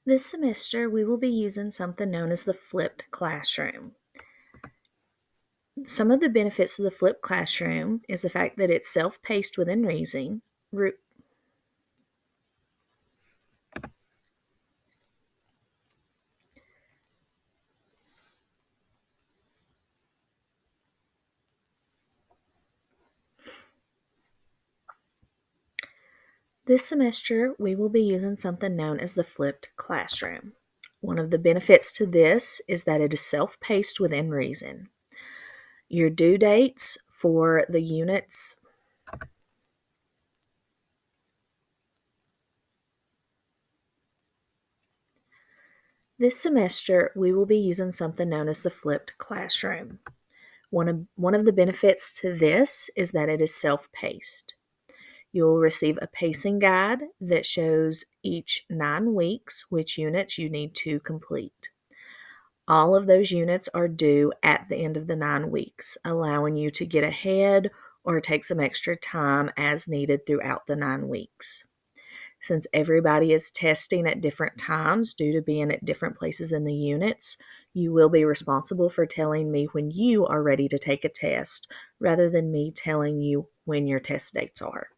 This semester, we will be using something known as the flipped classroom. Some of the benefits of the flipped classroom is the fact that it's self-paced within reason. This semester, we will be using something known as the flipped classroom. One of the benefits to this is that it is self-paced within reason. Your due dates for the units This semester, we will be using something known as the flipped classroom. One of the benefits to this is that it is self-paced. You will receive a pacing guide that shows each 9 weeks which units you need to complete. All of those units are due at the end of the 9 weeks, allowing you to get ahead or take some extra time as needed throughout the 9 weeks. Since everybody is testing at different times due to being at different places in the units, you will be responsible for telling me when you are ready to take a test rather than me telling you when your test dates are.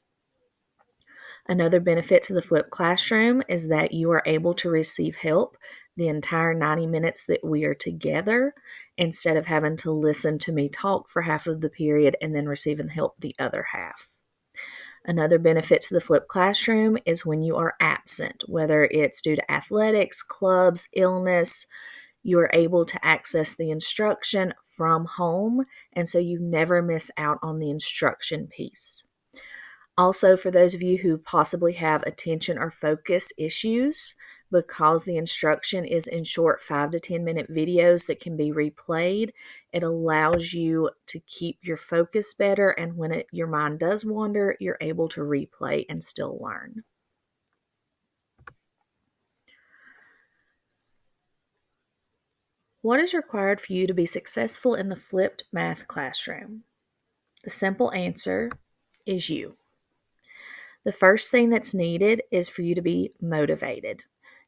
Another benefit to the flipped classroom is that you are able to receive help the entire 90 minutes that we are together instead of having to listen to me talk for half of the period and then receiving help the other half. Another benefit to the flipped classroom is when you are absent, whether it's due to athletics, clubs, illness, you are able to access the instruction from home, and so you never miss out on the instruction piece. Also, for those of you who possibly have attention or focus issues, because the instruction is in short 5 to 10 minute videos that can be replayed, it allows you to keep your focus better, and when your mind does wander, you're able to replay and still learn. What is required for you to be successful in the flipped math classroom? The simple answer is you. The first thing that's needed is for you to be motivated.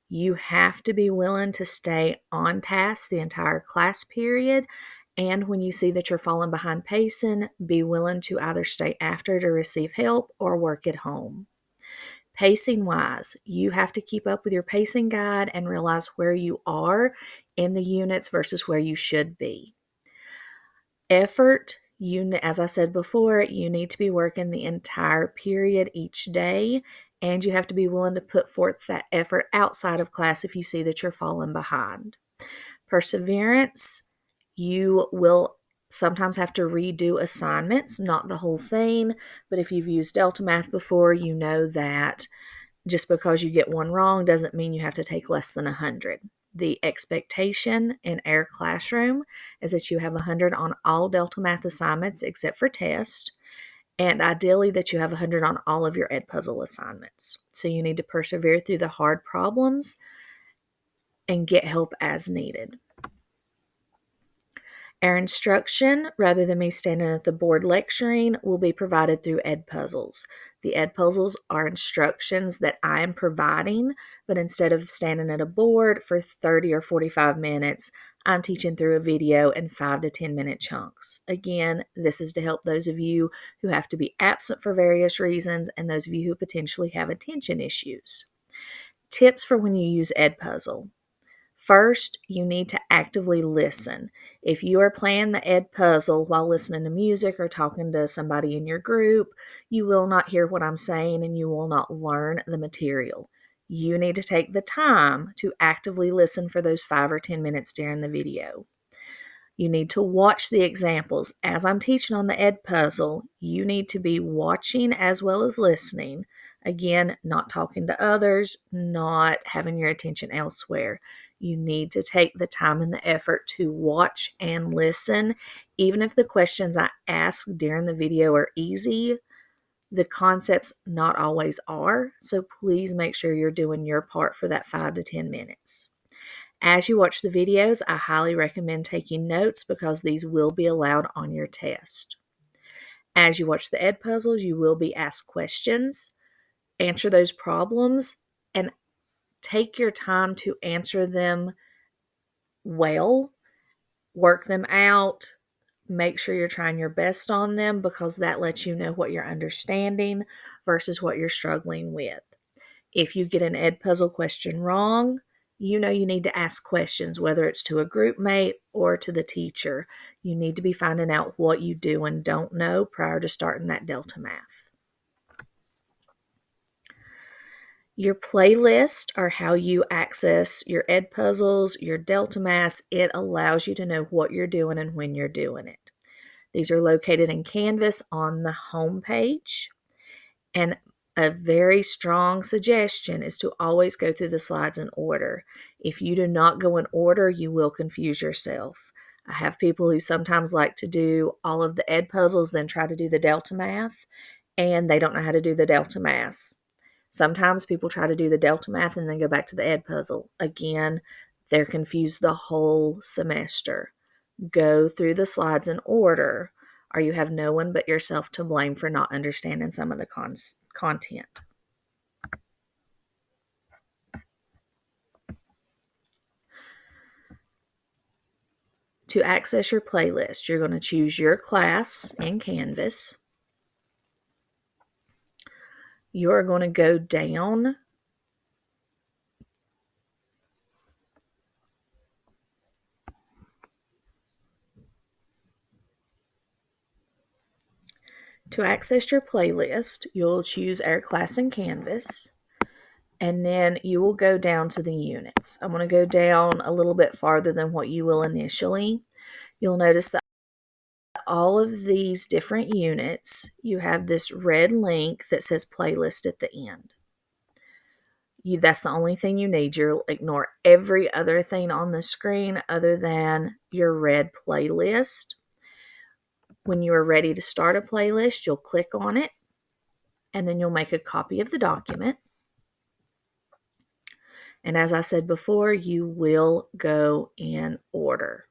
You have to be willing to stay on task the entire class period, and when you see that you're falling behind pacing, be willing to either stay after to receive help or work at home. Pacing wise, you have to keep up with your pacing guide and realize where you are in the units versus where you should be. Effort, as I said before, you need to be working the entire period each day, and you have to be willing to put forth that effort outside of class if you see that you're falling behind. Perseverance, you will sometimes have to redo assignments, not the whole thing, but if you've used Delta Math before, you know that just because you get one wrong doesn't mean you have to take less than 100. The expectation in our classroom is that you have 100 on all Delta Math assignments except for test, and ideally that you have 100 on all of your Edpuzzle assignments. So you need to persevere through the hard problems and get help as needed. Our instruction, rather than me standing at the board lecturing, will be provided through Edpuzzles. The Edpuzzles are instructions that I am providing, but instead of standing at a board for 30 or 45 minutes, I'm teaching through a video in 5 to 10 minute chunks. Again, this is to help those of you who have to be absent for various reasons and those of you who potentially have attention issues. Tips for when you use Edpuzzle. First, you need to actively listen. If you are playing the Edpuzzle while listening to music or talking to somebody in your group, you will not hear what I'm saying and you will not learn the material. You need to take the time to actively listen for those 5 or 10 minutes during the video. You need to watch the examples. As I'm teaching on the Edpuzzle, you need to be watching as well as listening. Again, not talking to others, not having your attention elsewhere. You need to take the time and the effort to watch and listen. Even if the questions I ask during the video are easy, the concepts not always are. So please make sure you're doing your part for that 5 to 10 minutes. As you watch the videos, I highly recommend taking notes because these will be allowed on your test. As you watch the Edpuzzles, you will be asked questions. Answer those problems and take your time to answer them well, work them out, make sure you're trying your best on them, because that lets you know what you're understanding versus what you're struggling with. If you get an ed puzzle question wrong, you know you need to ask questions, whether it's to a group mate or to the teacher. You need to be finding out what you do and don't know prior to starting that Delta Math. Your playlist are how you access your ed puzzles, your Delta Maths. It allows you to know what you're doing and when you're doing it. These are located in Canvas on the home page. And a very strong suggestion is to always go through the slides in order. If you do not go in order, you will confuse yourself. I have people who sometimes like to do all of the ed puzzles, then try to do the Delta Math, and they don't know how to do the Delta Maths. Sometimes people try to do the Delta Math and then go back to the ed puzzle. Again, they're confused the whole semester. Go through the slides in order, or you have no one but yourself to blame for not understanding some of the content. To access your playlist, you're going to choose your class in Canvas. You're going to go down to access your playlist. You'll choose our class in Canvas, and then you will go down to the units. I'm going to go down a little bit farther than what you will initially. You'll notice that all of these different units, you have this red link that says playlist at the end. That's the only thing you need. You'll ignore every other thing on the screen other than your red playlist. When you are ready to start a playlist, you'll click on it, and then you'll make a copy of the document. And as I said before, you will go in order.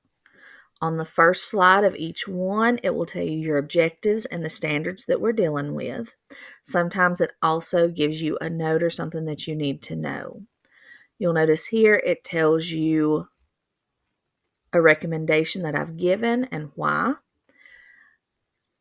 On the first slide of each one, it will tell you your objectives and the standards that we're dealing with. Sometimes it also gives you a note or something that you need to know. You'll notice here it tells you a recommendation that I've given and why.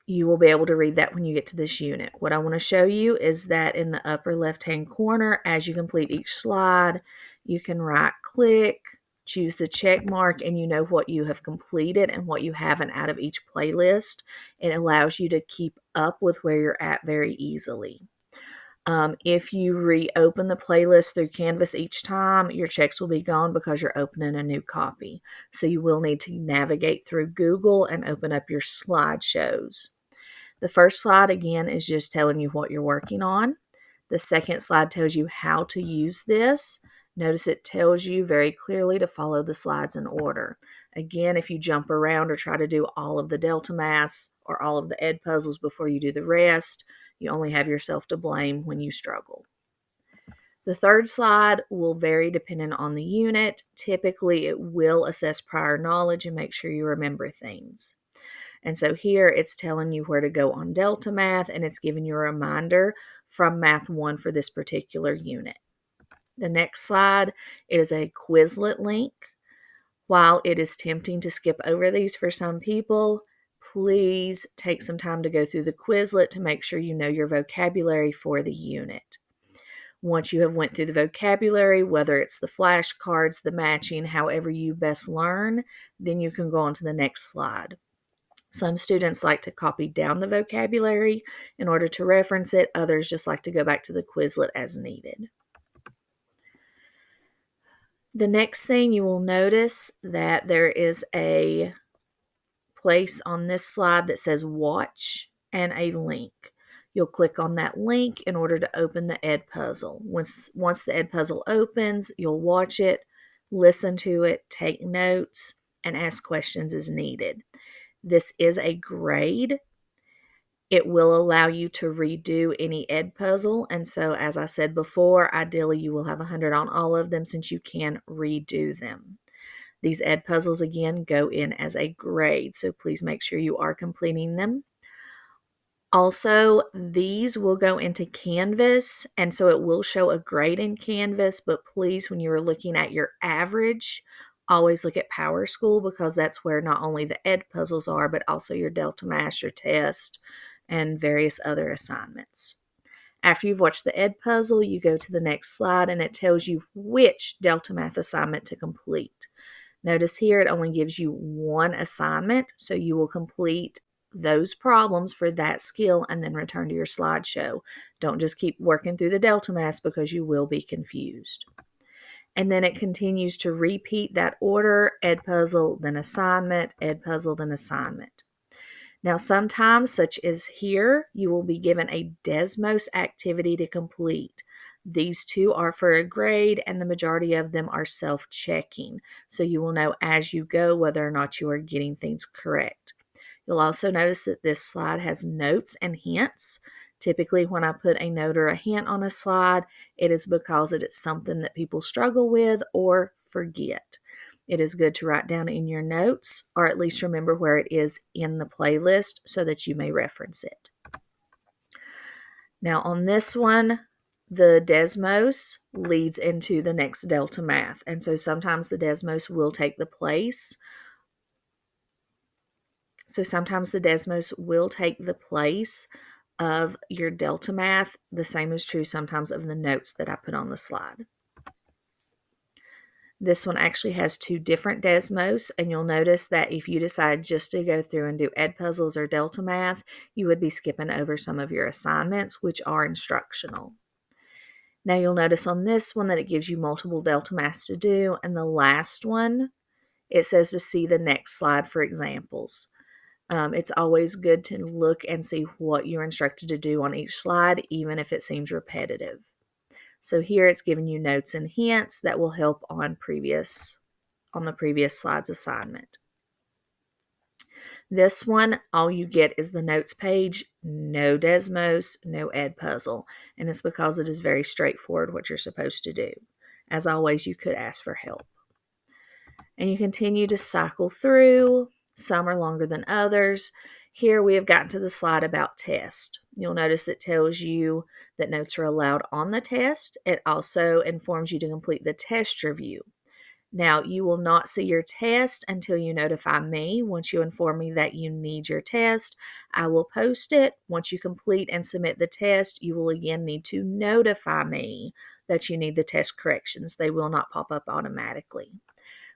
You will be able to read that when you get to this unit. What I want to show you is that in the upper left-hand corner, as you complete each slide, you can right-click, choose the check mark, and you know what you have completed and what you haven't out of each playlist. It allows you to keep up with where you're at very easily. If you reopen the playlist through Canvas each time, your checks will be gone because you're opening a new copy. So you will need to navigate through Google and open up your slideshows. The first slide, again, is just telling you what you're working on. The second slide tells you how to use this. Notice it tells you very clearly to follow the slides in order. Again, if you jump around or try to do all of the Delta Maths or all of the ed puzzles before you do the rest, you only have yourself to blame when you struggle. The third slide will vary depending on the unit. Typically, it will assess prior knowledge and make sure you remember things. And so here it's telling you where to go on Delta Math, and it's giving you a reminder from Math 1 for this particular unit. The next slide is a Quizlet link. While it is tempting to skip over these for some people, please take some time to go through the Quizlet to make sure you know your vocabulary for the unit. Once you have went through the vocabulary, whether it's the flashcards, the matching, however you best learn, then you can go on to the next slide. Some students like to copy down the vocabulary in order to reference it. Others just like to go back to the Quizlet as needed. The next thing you will notice that there is a place on this slide that says watch and a link. You'll click on that link in order to open the ed puzzle. Once the ed puzzle opens, you'll watch it, listen to it, take notes, and ask questions as needed. This is a grade. It will allow you to redo any ed puzzle, and so as I said before, ideally you will have 100 on all of them since you can redo them. These ed puzzles, again, go in as a grade, so please make sure you are completing them. Also, these will go into Canvas, and so it will show a grade in Canvas, but please, when you're looking at your average, always look at PowerSchool because that's where not only the ed puzzles are, but also your Delta Master test and various other assignments. After you've watched the ed puzzle, you go to the next slide and it tells you which Delta Math assignment to complete. Notice here it only gives you one assignment, so you will complete those problems for that skill and then return to your slideshow. Don't just keep working through the Delta Math because you will be confused. And then it continues to repeat that order: ed puzzle, then assignment, ed puzzle, then assignment. Now, sometimes, such as here, you will be given a Desmos activity to complete. These two are for a grade, and the majority of them are self-checking, so you will know as you go whether or not you are getting things correct. You'll also notice that this slide has notes and hints. Typically, when I put a note or a hint on a slide, it is because it is something that people struggle with or forget. It is good to write down in your notes, or at least remember where it is in the playlist so that you may reference it. Now on this one, the Desmos leads into the next Delta Math, and so sometimes the Desmos will take the place. Of your Delta Math. The same is true sometimes of the notes that I put on the slide. This one actually has two different Desmos, and you'll notice that if you decide just to go through and do ed puzzles or Delta Math, you would be skipping over some of your assignments, which are instructional. Now you'll notice on this one that it gives you multiple Delta Maths to do, and the last one, it says to see the next slide for examples. It's always good to look and see what you're instructed to do on each slide, even if it seems repetitive. So here it's giving you notes and hints that will help on the previous slide's assignment. This one, all you get is the notes page, no Desmos, no ed puzzle, and it's because it is very straightforward what you're supposed to do. As always, you could ask for help. And you continue to cycle through. Some are longer than others. Here we have gotten to the slide about test. You'll notice it tells you that notes are allowed on the test. It also informs you to complete the test review. Now, you will not see your test until you notify me. Once you inform me that you need your test, I will post it. Once you complete and submit the test, you will again need to notify me that you need the test corrections. They will not pop up automatically.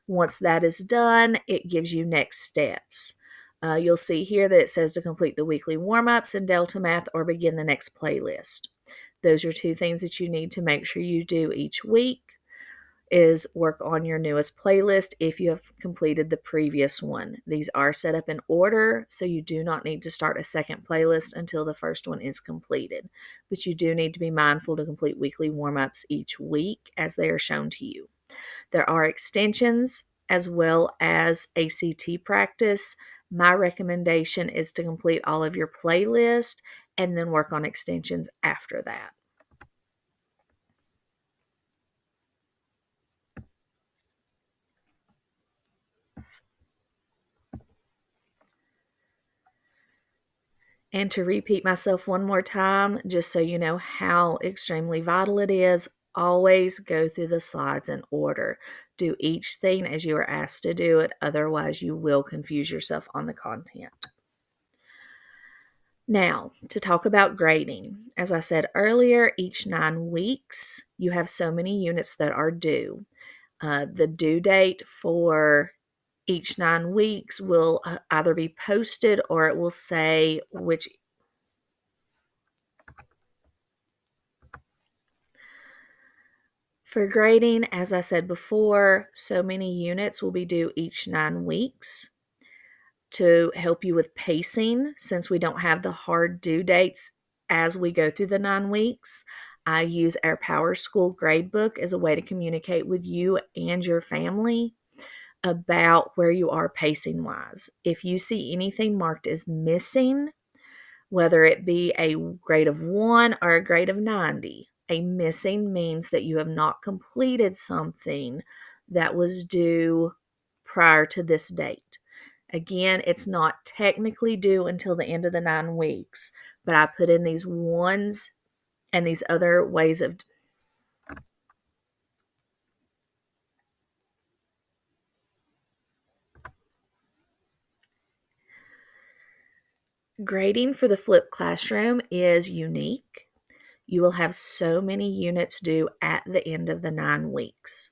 Once that is done, it gives you next steps. You'll see here that it says to complete the weekly warm-ups in Delta Math or begin the next playlist. Those are two things that you need to make sure you do each week, is work on your newest playlist if you have completed the previous one. These are set up in order, so you do not need to start a second playlist until the first one is completed. But you do need to be mindful to complete weekly warm-ups each week as they are shown to you. There are extensions as well as ACT practice. My recommendation is to complete all of your playlist and then work on extensions after that. And to repeat myself one more time, just so you know how extremely vital it is, always go through the slides in order. Do each thing as you are asked to do it, otherwise you will confuse yourself on the content. Now, to talk about grading. As I said earlier, each 9 weeks, you have so many units that are due. The due date for each 9 weeks will either be posted or it will say which. For grading, as I said before, so many units will be due each 9 weeks. To help you with pacing, since we don't have the hard due dates as we go through the 9 weeks, I use our PowerSchool gradebook as a way to communicate with you and your family about where you are pacing wise. If you see anything marked as missing, whether it be a grade of 1 or a grade of 90, a missing means that you have not completed something that was due prior to this date. Again, it's not technically due until the end of the 9 weeks, but I put in these ones and these other ways of grading for the flipped classroom is unique. You will have so many units due at the end of the 9 weeks.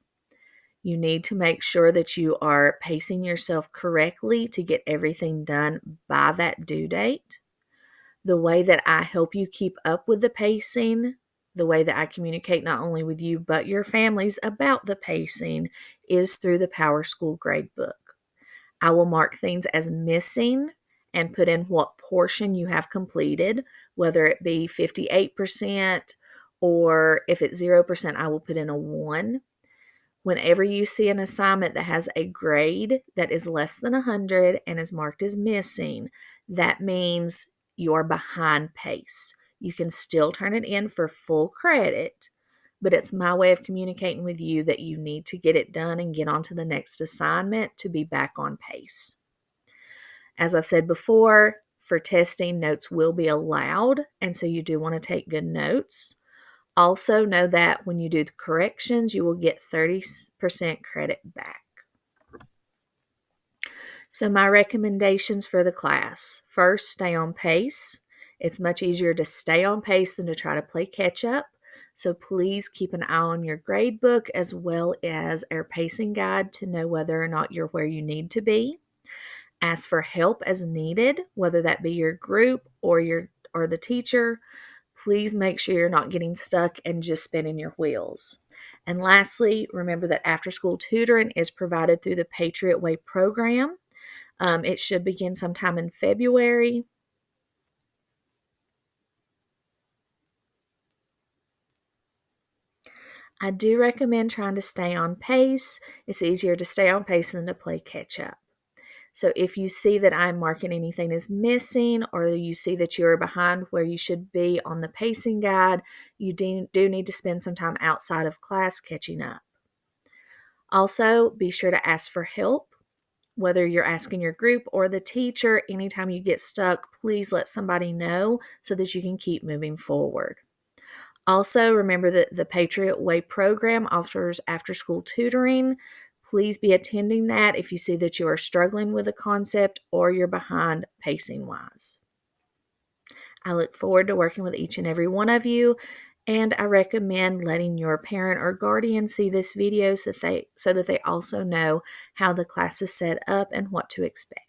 You need to make sure that you are pacing yourself correctly to get everything done by that due date. The way that I help you keep up with the pacing, the way that I communicate not only with you but your families about the pacing is through the Power School Gradebook. I will mark things as missing and put in what portion you have completed, whether it be 58% or if it's 0%, I will put in a 1. Whenever you see an assignment that has a grade that is less than 100 and is marked as missing, that means you're behind pace. You can still turn it in for full credit, but it's my way of communicating with you that you need to get it done and get on to the next assignment to be back on pace. As I've said before, for testing, notes will be allowed, and so you do want to take good notes. Also, know that when you do the corrections, you will get 30% credit back. So, my recommendations for the class: first, stay on pace. It's much easier to stay on pace than to try to play catch up. So, please keep an eye on your grade book as well as our pacing guide to know whether or not you're where you need to be. Ask for help as needed, whether that be your group or the teacher. Please make sure you're not getting stuck and just spinning your wheels. And lastly, remember that after-school tutoring is provided through the Patriot Way program. It should begin sometime in February. I do recommend trying to stay on pace. It's easier to stay on pace than to play catch up. So if you see that I'm marking anything as missing or you see that you're behind where you should be on the pacing guide, you do need to spend some time outside of class catching up. Also, be sure to ask for help. Whether you're asking your group or the teacher, anytime you get stuck, please let somebody know so that you can keep moving forward. Also, remember that the Patriot Way program offers after-school tutoring. Please be attending that if you see that you are struggling with a concept or you're behind pacing-wise. I look forward to working with each and every one of you, and I recommend letting your parent or guardian see this video so that they also know how the class is set up and what to expect.